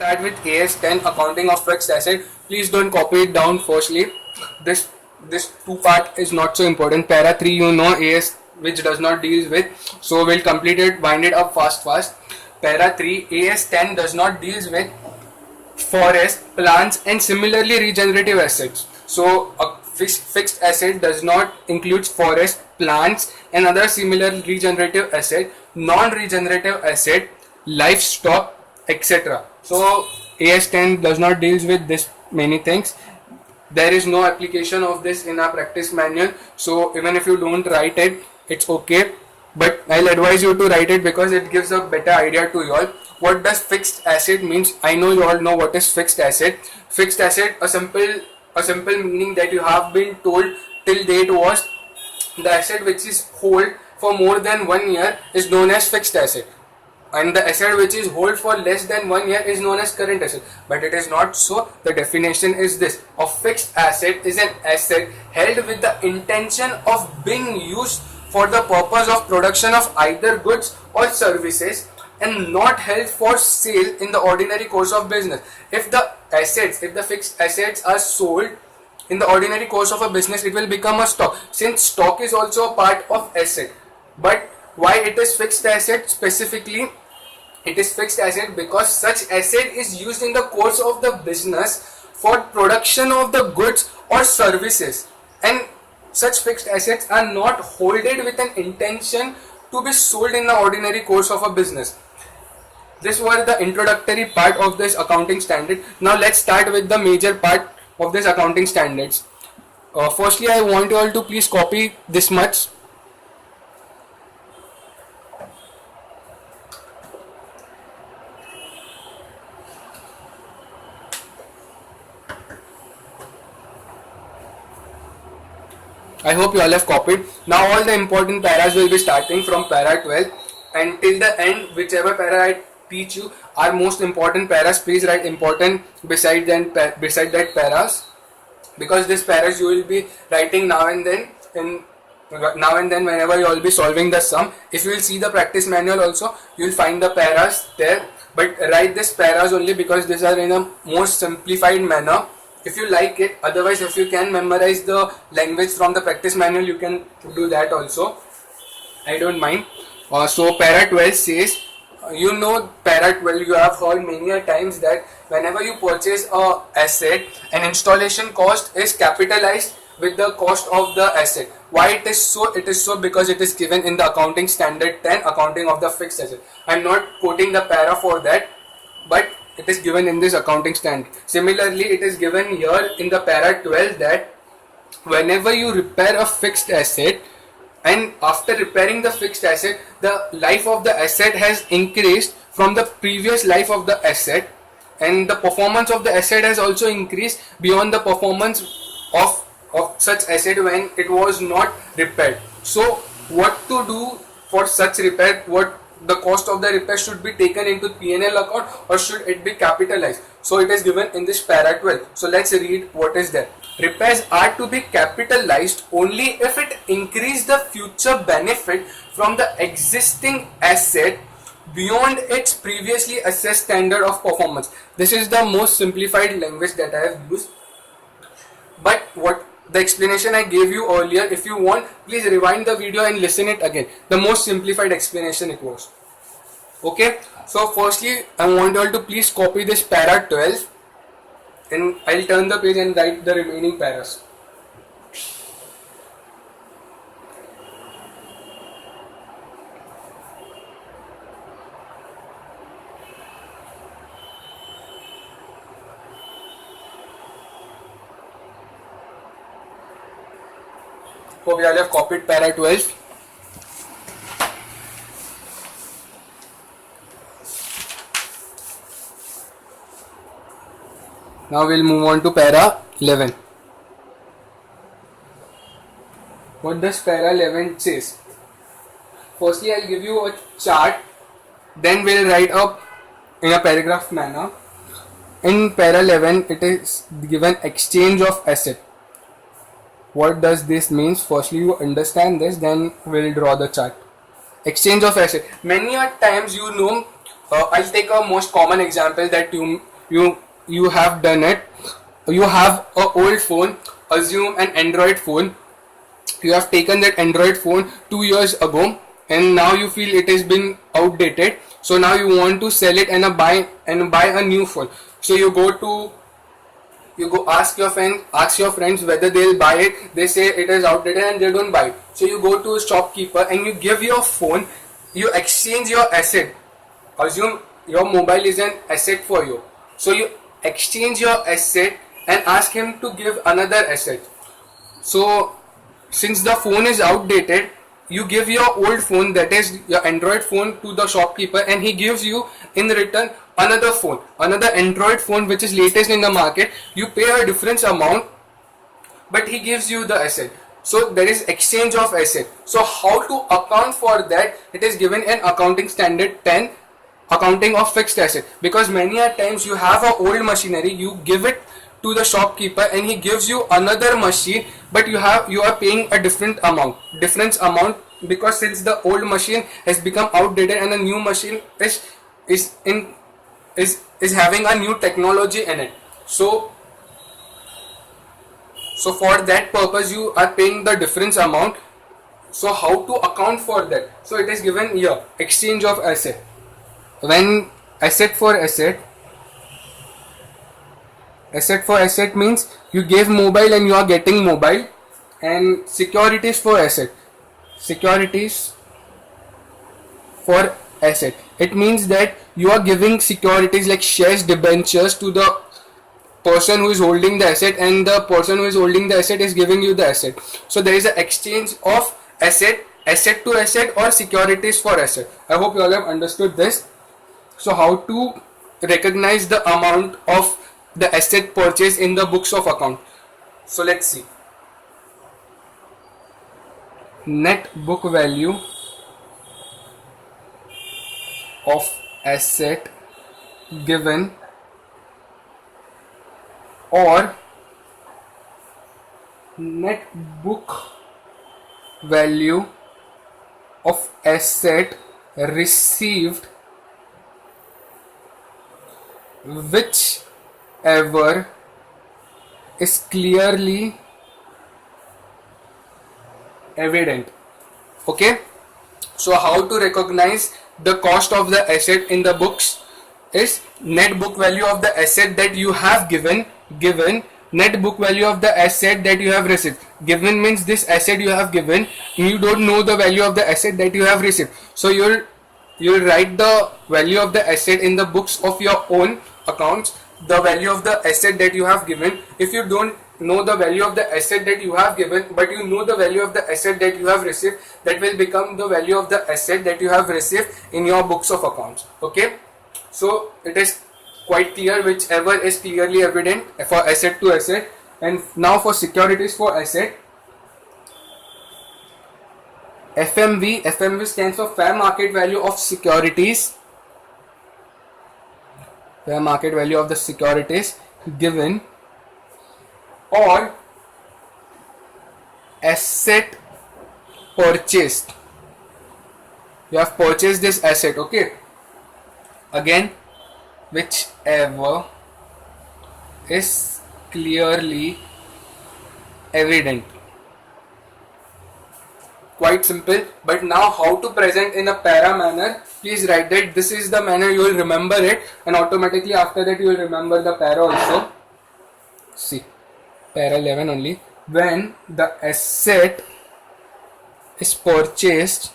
Start with AS10 accounting of fixed asset. Please don't copy it down firstly. This two part is not so important. Para 3 you know AS which does not deal with, so we'll complete it, wind it up fast. Para 3 AS10 does not deals with forest, plants and similarly regenerative assets. So a fixed asset does not include forest, plants and other similar regenerative asset, non-regenerative asset, livestock, etc. So AS10 does not deals with this many things. There is no application of this in our practice manual, so even if you don't write it, it's okay, but I'll advise you to write it because it gives a better idea to you all. What does fixed asset means? I know you all know what is fixed asset. Fixed asset, a simple meaning that you have been told till date was the asset which is hold for more than 1 year is known as fixed asset, and the asset which is hold for less than 1 year is known as current asset. But it is not so. The definition is this: a fixed asset is an asset held with the intention of being used for the purpose of production of either goods or services and not held for sale in the ordinary course of business. If the fixed assets are sold in the ordinary course of a business, it will become a stock, since stock is also a part of asset. But why it is fixed asset specifically? It is fixed asset because such asset is used in the course of the business for production of the goods or services, and such fixed assets are not holded with an intention to be sold in the ordinary course of a business. This was the introductory part of this accounting standard. Now let's start with the major part of this accounting standards. Firstly, I want you all to please copy this much. I hope you all have copied. Now all the important paras will be starting from para 12 and till the end. Whichever para I teach you are most important paras, please write important beside that paras, because this paras you will be writing now and then whenever you will be solving the sum. If you will see the practice manual also, you will find the paras there, but write this paras only because these are in a most simplified manner. If you like it, otherwise if you can memorize the language from the practice manual, you can do that also. I don't mind. So para 12 says, you know para 12 you have heard many a times that whenever you purchase a asset, an installation cost is capitalized with the cost of the asset. Why it is so? It is so because it is given in the accounting standard 10, accounting of the fixed asset. I am not quoting the para for that, but it is given in this accounting standard. Similarly, it is given here in the para 12 that whenever you repair a fixed asset, and after repairing the fixed asset, the life of the asset has increased from the previous life of the asset, and the performance of the asset has also increased beyond the performance of such asset when it was not repaired. So what to do for such repair? What the cost of the repair should be taken into P&L account or should it be capitalized? So it is given in this para 12. So let's read what is there. Repairs are to be capitalized only if it increase the future benefit from the existing asset beyond its previously assessed standard of performance. This is the most simplified language that I have used. But what the explanation I gave you earlier, if you want, please rewind the video and listen it again. The most simplified explanation it was. Okay, so firstly I want you all to please copy this para 12 and I'll turn the page and write the remaining paras. So we all have copied para 12. Now we'll move on to para 11. What does para 11 says? Firstly, I'll give you a chart, then we'll write up in a paragraph manner. In para 11, it is given exchange of asset. What does this means? Firstly, you understand this, then we'll draw the chart. Exchange of asset. Many a times, I'll take a most common example that you have done it. You have a old phone, assume an Android phone. You have taken that Android phone 2 years ago, and now you feel it has been outdated. So now you want to sell it and buy a new phone. So you go ask your friends whether they'll buy it. They say it is outdated and they don't buy it. So you go to a shopkeeper and you give your phone. You exchange your asset. Assume your mobile is an asset for you. So you exchange your asset and ask him to give another asset. So since the phone is outdated, you give your old phone, that is your Android phone, to the shopkeeper, and he gives you in return another phone, another Android phone which is latest in the market. You pay a different amount, but he gives you the asset. So there is exchange of asset. So how to account for that? It is given in accounting standard 10, accounting of fixed asset. Because many a times you have a old machinery, you give it to the shopkeeper and he gives you another machine, but you are paying a difference amount, because since the old machine has become outdated and a new machine is having a new technology in it. So for that purpose you are paying the difference amount. So how to account for that? So it is given here, exchange of asset. When asset for asset means you gave mobile and you are getting mobile, and securities for asset. It means that you are giving securities like shares, debentures to the person who is holding the asset, and the person who is holding the asset is giving you the asset. So there is an exchange of asset to asset, or securities for asset. I hope you all have understood this. So how to recognize the amount of the asset purchase in the books of account? So let's see. Net book value of asset given, or net book value of asset received, whichever is clearly evident. Okay, so how to recognize the cost of the asset in the books is net book value of the asset that you have given, net book value of the asset that you have received. Given means this asset you have given, you don't know the value of the asset that you have received. So you'll write the value of the asset in the books of your own accounts, the value of the asset that you have given. If you don't know the value of the asset that you have given, but you know the value of the asset that you have received, that will become the value of the asset that you have received in your books of accounts. Okay, so it is quite clear, whichever is clearly evident for asset to asset. And now for securities for asset, FMV stands for fair market value of securities, fair market value of the securities given, or asset purchased. You have purchased this asset. Okay, again, whichever is clearly evident. Quite simple. But now how to present in a para manner? Please write that. This is the manner, you will remember it, and automatically after that you will remember the para also. See, para 11 only. When the asset is purchased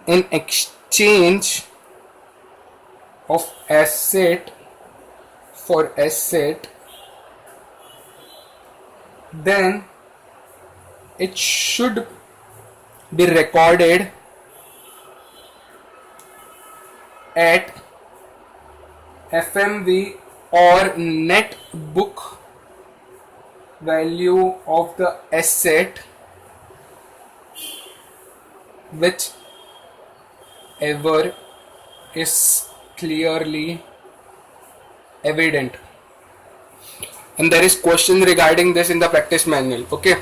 in exchange of asset for asset, then it should be recorded at FMV or net book value of the asset, whichever is clearly evident. And there is question regarding this in the practice manual. Okay,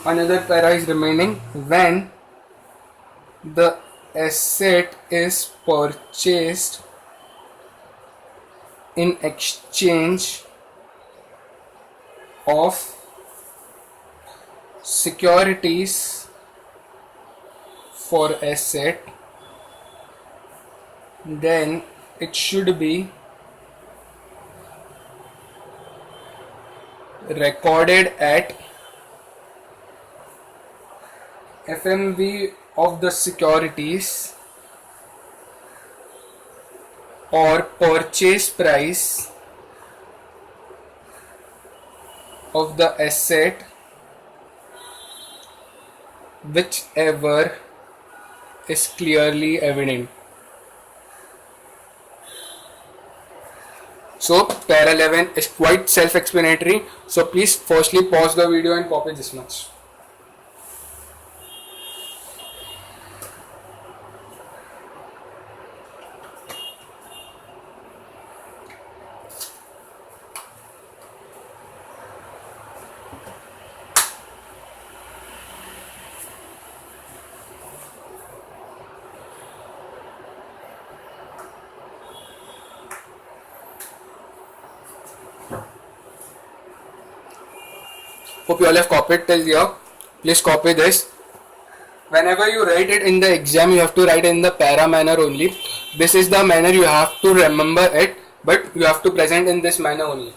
another para is remaining. When the asset is purchased in exchange of securities for asset, then it should be recorded at FMV of the securities or purchase price of the asset, whichever is clearly evident. So para 11 is quite self-explanatory. So please firstly pause the video and copy this much. Hope you all have copied till here. Please copy this. Whenever you write it in the exam, you have to write in the para manner only. This is the manner you have to remember it, but you have to present in this manner only.